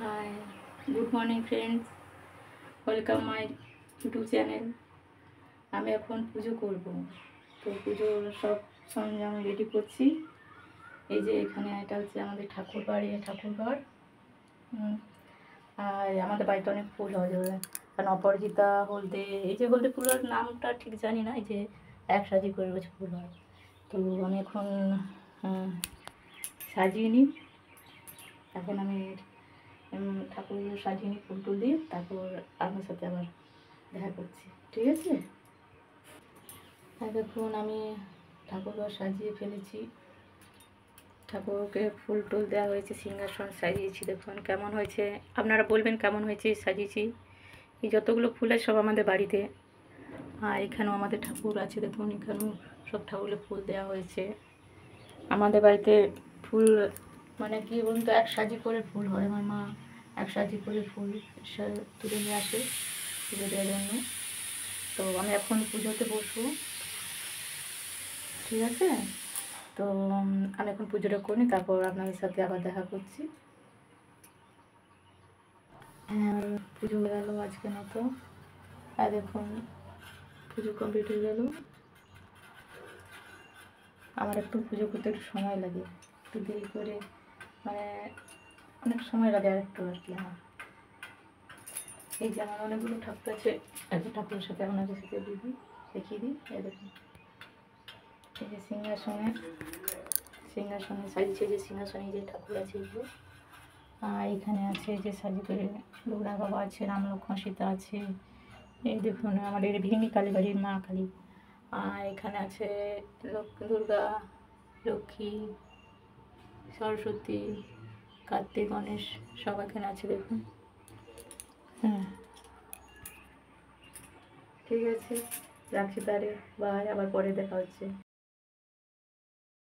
High, good morning friends, welcome my YouTube channel. আমি এখন পুজো করব, তো পুজোর সব সরঞ্জাম রেডি করছি। এই যে এখানে এটা হচ্ছে আমাদের ঠাকুর বাড়ি, ঠাকুরঘর। আর আমাদের বাড়িতে অনেক ফুল হয়, কারণ অপরাজিতা, হলদে, এই যে হলদে ফুলের নামটা ঠিক জানি না, এই যে এক সাজি করে রয়েছে ফুল হয়। তো আমি এখন সাজিয়ে নিই। এখন আমি ঠাকুর সাজিয়ে নিই ফুল টুল দিয়ে, তারপর আপনার সাথে আবার দেখা করছি, ঠিক আছে? দেখুন আমি ঠাকুরঘর সাজিয়ে ফেলেছি, ঠাকুরকে ফুল টুল দেওয়া হয়েছে, সিংহাসন সাজিয়েছি। দেখুন কেমন হয়েছে, আপনারা বলবেন কেমন হয়েছে সাজিয়েছি। এই যতগুলো ফুল আছে সব আমাদের বাড়িতে। আর এখানেও আমাদের ঠাকুর আছে, দেখুন এখানেও সব ঠাকুরে ফুল দেওয়া হয়েছে। আমাদের বাড়িতে ফুল মানে কি বলুন তো, এক সাজি করে ফুল হয়। আমার মা এক সাজি করে ফুল তুলে নিয়ে আসে পুজো দেওয়ার জন্য। তো আমি এখন পুজোতে বসবো, ঠিক আছে? তো আমি এখন পুজোটা করি, তারপর আপনাদের সাথে আবার দেখা করছি। আর পুজো হয়ে গেল আজকে মতো। আর দেখুন পুজো কমপ্লিট হয়ে গেল। আমার একটু পুজো করতে একটু সময় লাগে, একটু দেরি করে, মানে অনেক সময় লাগে আর একটু আর কি। আমার এই যে আমার অনেকগুলো ঠাকুর আছে, এত ঠাকুরের সাথে আপনাদের সাথে দেখিয়ে দিই। এই দেখুন এই যে সিংহাসনে সাজিয়েছে, যে সিংহাসনে যে ঠাকুর আছে এগুলো। আর এখানে আছে যে সাজি করে দুর্গা বাবা আছে, রাম লক্ষ্মণ সীতা আছে। এই দেখুন আমাদের ভেঙি কালীবাড়ির মা কালী। আর এখানে আছে দুর্গা, লক্ষ্মী, সরস্বতী, কার্তিক, গণেশ সব এখানে আছে, দেখুন। ঠিক আছে, রাখছি তাহলে, বাই, আবার পরে দেখা হচ্ছে।